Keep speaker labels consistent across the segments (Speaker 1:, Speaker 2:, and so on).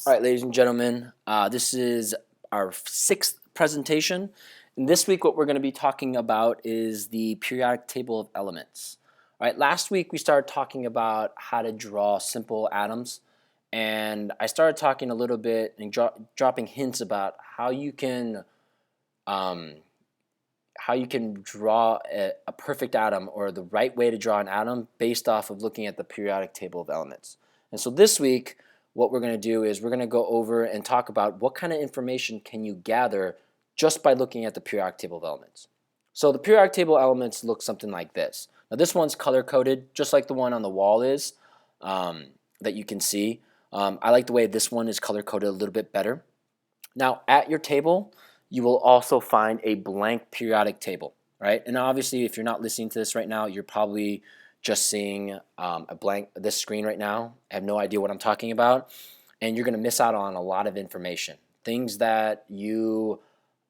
Speaker 1: All right, ladies and gentlemen, this is our sixth presentation. And this week, what we're going to be talking about is the periodic table of elements. All right, last week we started talking about how to draw simple atoms, and I started talking a little bit and dropping hints about um, how you can draw a perfect atom or the right way to draw an atom based off of looking at the periodic table of elements. And so this week, what we're going to do is we're going to go over and talk about what kind of information can you gather just by looking at the periodic table of elements. So the periodic table of elements looks something like this. Now this one's color-coded, just like the one on the wall is, that you can see. I like the way this one is color-coded a little bit better. Now at your table, you will also find a blank periodic table, right? And obviously, if you're not listening to this right now, you're probably just seeing this screen right now. I have no idea what I'm talking about, and you're going to miss out on a lot of information, things that you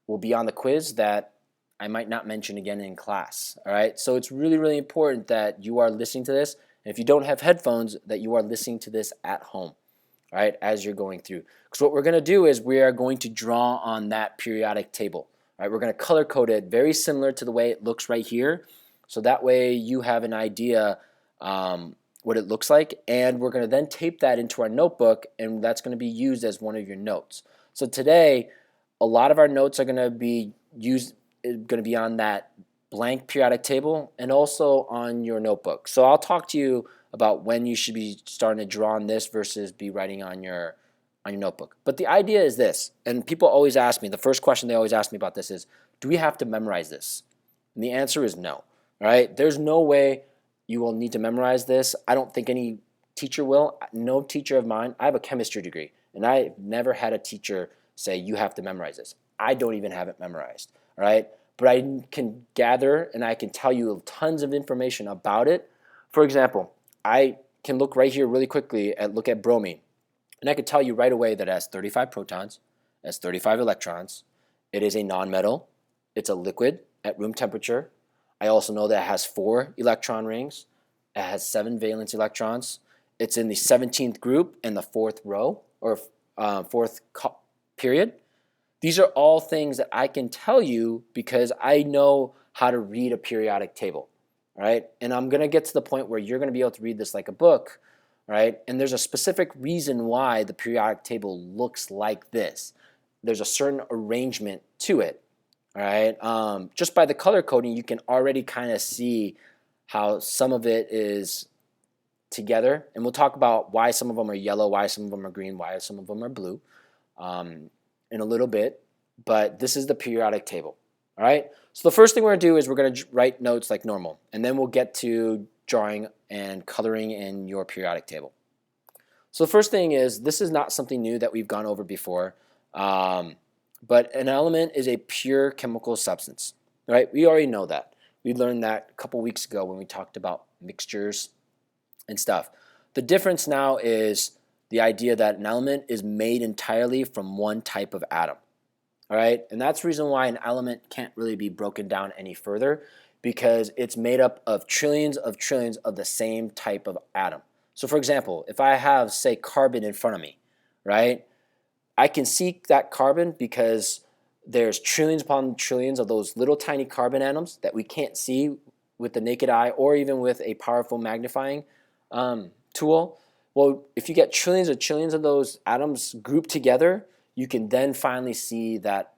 Speaker 1: will be on the quiz that I might not mention again in class. All right, so it's really, really important that you are listening to this, and if you don't have headphones, that you are listening to this at home. Right, as you're going through. Because what we're going to do is we are going to draw on that periodic table. Right, we're going to color code it very similar to the way it looks right here. So that way you have an idea what it looks like. And we're going to then tape that into our notebook, and that's going to be used as one of your notes. So today, a lot of our notes are going to be on that blank periodic table and also on your notebook. So I'll talk to you about when you should be starting to draw on this versus be writing on your notebook. But the idea is this, and people always ask me, the first question they always ask me about this is, do we have to memorize this? And the answer is no. All right? There's no way you will need to memorize this. I don't think any teacher will. No teacher of mine. I have a chemistry degree, and I've never had a teacher say you have to memorize this. I don't even have it memorized. All right? But I can gather and I can tell you tons of information about it. For example, I can look right here really quickly look at bromine, and I can tell you right away that it has 35 protons, it has 35 electrons, it is a nonmetal, it's a liquid at room temperature. I also know that it has 4 electron rings, it has 7 valence electrons, it's in the 17th group in the 4th row or 4th period. These are all things that I can tell you because I know how to read a periodic table. Right? And I'm going to get to the point where you're going to be able to read this like a book, right? And there's a specific reason why the periodic table looks like this. There's a certain arrangement to it, all right? Just by the color coding, you can already kind of see how some of it is together. And we'll talk about why some of them are yellow, why some of them are green, why some of them are blue in a little bit. But this is the periodic table. All right, so the first thing we're going to do is we're going to write notes like normal, and then we'll get to drawing and coloring in your periodic table. So the first thing is, this is not something new that we've gone over before, but an element is a pure chemical substance, right? We already know that. We learned that a couple weeks ago when we talked about mixtures and stuff. The difference now is the idea that an element is made entirely from one type of atom. All right, and that's the reason why an element can't really be broken down any further, because it's made up of trillions of the same type of atom. So for example, if I have, say, carbon in front of me, right, I can see that carbon because there's trillions upon trillions of those little tiny carbon atoms that we can't see with the naked eye or even with a powerful magnifying tool. Well, if you get trillions of those atoms grouped together, you can then finally see that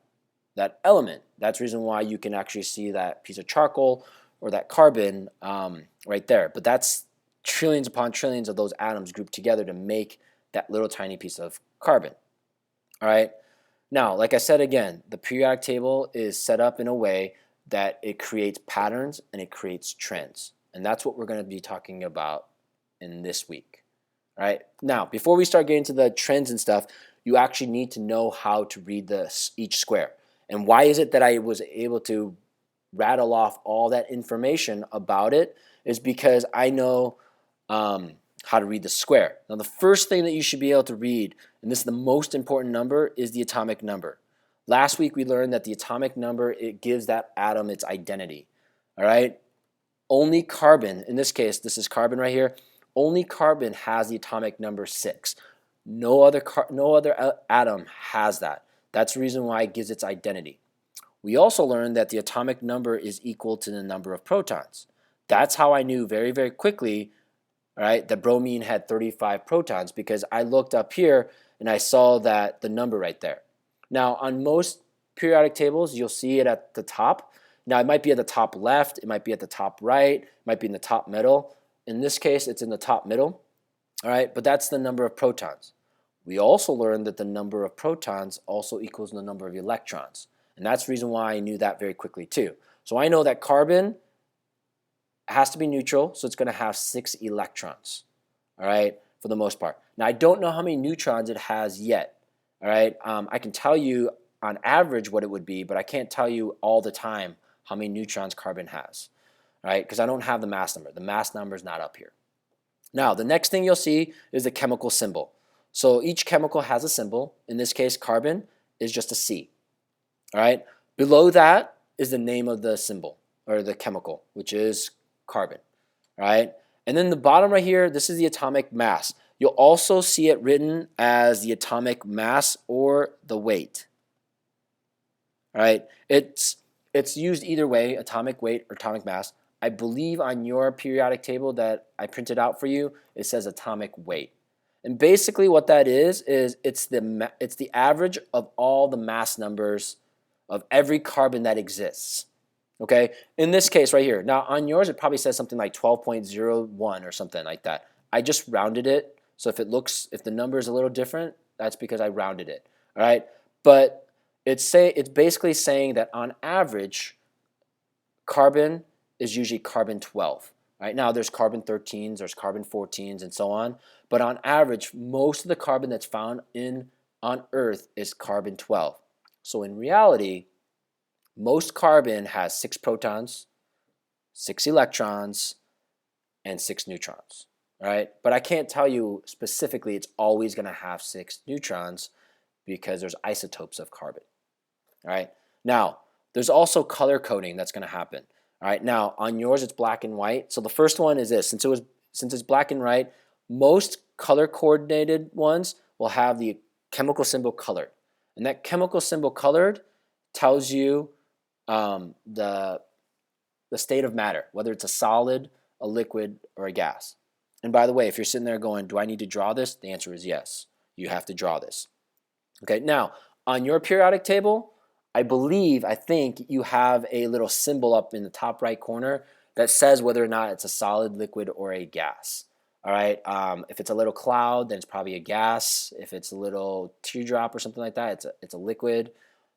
Speaker 1: element. That's the reason why you can actually see that piece of charcoal or that carbon right there. But that's trillions upon trillions of those atoms grouped together to make that little tiny piece of carbon. All right. Now, like I said again, the periodic table is set up in a way that it creates patterns and it creates trends. And that's what we're going to be talking about in this week. All right. Now, before we start getting to the trends and stuff, you actually need to know how to read each square. And why is it that I was able to rattle off all that information about it is because I know how to read the square. Now, the first thing that you should be able to read, and this is the most important number, is the atomic number. Last week we learned that the atomic number, it gives that atom its identity. All right? Only carbon, in this case, this is carbon right here, only carbon has the atomic number 6. No other atom has that. That's the reason why it gives its identity. We also learned that the atomic number is equal to the number of protons. That's how I knew very, very quickly, right, that bromine had 35 protons, because I looked up here and I saw that the number right there. Now, on most periodic tables, you'll see it at the top. Now, it might be at the top left, it might be at the top right, it might be in the top middle. In this case, it's in the top middle, all right, but that's the number of protons. We also learned that the number of protons also equals the number of electrons. And that's the reason why I knew that very quickly too. So I know that carbon has to be neutral, so it's going to have 6 electrons, all right, for the most part. Now, I don't know how many neutrons it has yet, all right. I can tell you on average what it would be, but I can't tell you all the time how many neutrons carbon has, all right, because I don't have the mass number. The mass number is not up here. Now, the next thing you'll see is the chemical symbol. So each chemical has a symbol. In this case, carbon is just a C. All right. Below that is the name of the symbol or the chemical, which is carbon. All right. And then the bottom right here, this is the atomic mass. You'll also see it written as the atomic mass or the weight. All right. It's used either way, atomic weight or atomic mass. I believe on your periodic table that I printed out for you, it says atomic weight. And basically what that is it's the average of all the mass numbers of every carbon that exists. Okay? In this case right here. Now on yours it probably says something like 12.01 or something like that. I just rounded it. So if the number is a little different, that's because I rounded it. All right? But it's basically saying that on average carbon is usually carbon 12. Right? Now there's carbon 13s, there's carbon 14s, and so on. But on average, most of the carbon that's found on Earth is carbon 12. So in reality, most carbon has 6 protons, 6 electrons, and 6 neutrons. Right? But I can't tell you specifically it's always going to have 6 neutrons because there's isotopes of carbon. All right? Now, there's also color coding that's going to happen. All right, now on yours it's black and white. So the first one is this. Since it's black and white, most color coordinated ones will have the chemical symbol colored, and that chemical symbol colored tells you the state of matter, whether it's a solid, a liquid, or a gas. And by the way, if you're sitting there going, "Do I need to draw this?" The answer is yes. You have to draw this. Okay, now on your periodic table, I think you have a little symbol up in the top right corner that says whether or not it's a solid, liquid, or a gas. All right. If it's a little cloud, then it's probably a gas. If it's a little teardrop or something like that, it's a liquid.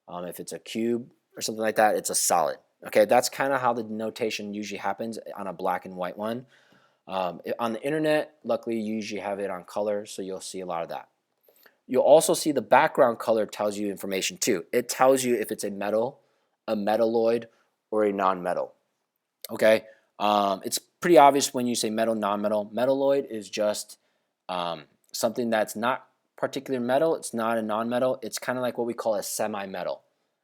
Speaker 1: If it's a cube or something like that, it's a solid. Okay, that's kind of how the notation usually happens on a black and white one. On the internet, luckily, you usually have it on color, so you'll see a lot of that. You'll also see the background color tells you information too. It tells you if it's a metal, a metalloid, or a non-metal. Okay, it's pretty obvious when you say metal, non-metal. Metalloid is just something that's not particular metal. It's not a non-metal. It's kind of like what we call a semi-metal.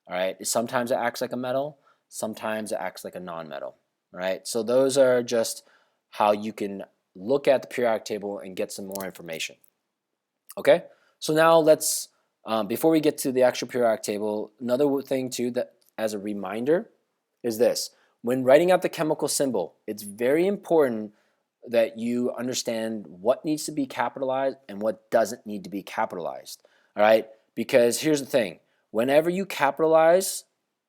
Speaker 1: All right, sometimes it acts like a metal, sometimes it acts like a non-metal. All right, so those are just how you can look at the periodic table and get some more information. Okay. So now let's, before we get to the actual periodic table, another thing too that as a reminder is this. When writing out the chemical symbol, it's very important that you understand what needs to be capitalized and what doesn't need to be capitalized. All right? Because here's the thing. Whenever you capitalize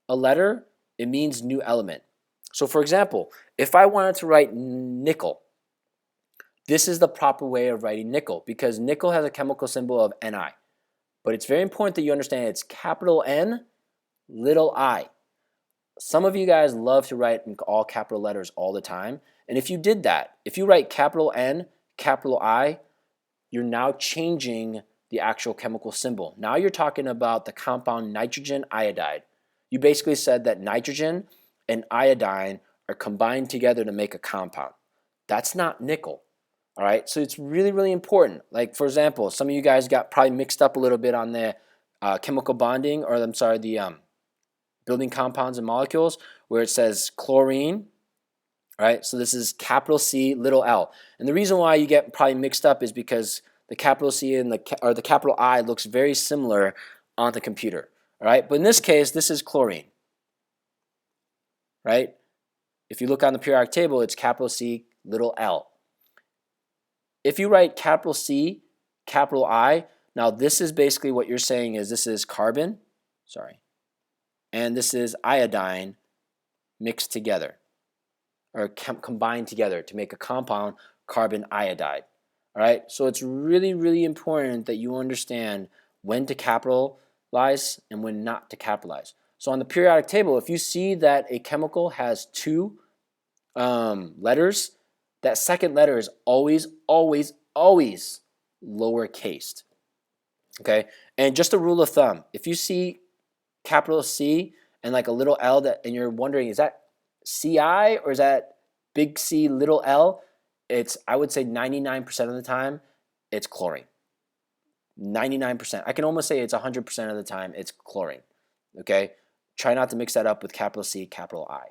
Speaker 1: a letter, it means new element. So for example, if I wanted to write nickel, this is the proper way of writing nickel because nickel has a chemical symbol of Ni. But it's very important that you understand it's capital N, little I. Some of you guys love to write in all capital letters all the time. And if you did that, if you write capital N, capital I, you're now changing the actual chemical symbol. Now you're talking about the compound nitrogen iodide. You basically said that nitrogen and iodine are combined together to make a compound. That's not nickel. All right, so it's really, really important. Like, for example, some of you guys got probably mixed up a little bit on the chemical bonding, or the building compounds and molecules, where it says chlorine. All right, so this is capital C, little l. And the reason why you get probably mixed up is because the capital C and the capital I looks very similar on the computer. All right, but in this case, this is chlorine. Right? If you look on the periodic table, it's capital C, little l. If you write capital C, capital I, now this is basically what you're saying is this is carbon, and this is iodine mixed together, or combined together to make a compound, carbon iodide. All right, so it's really, really important that you understand when to capitalize and when not to capitalize. So on the periodic table, if you see that a chemical has two letters, that second letter is always, always, always lowercase. Okay, and just a rule of thumb: if you see capital C and like a little L, and you're wondering, is that CI or is that big C, little L? I would say 99% of the time, it's chlorine. 99%. I can almost say it's 100% of the time, it's chlorine. Okay, try not to mix that up with capital C, capital I.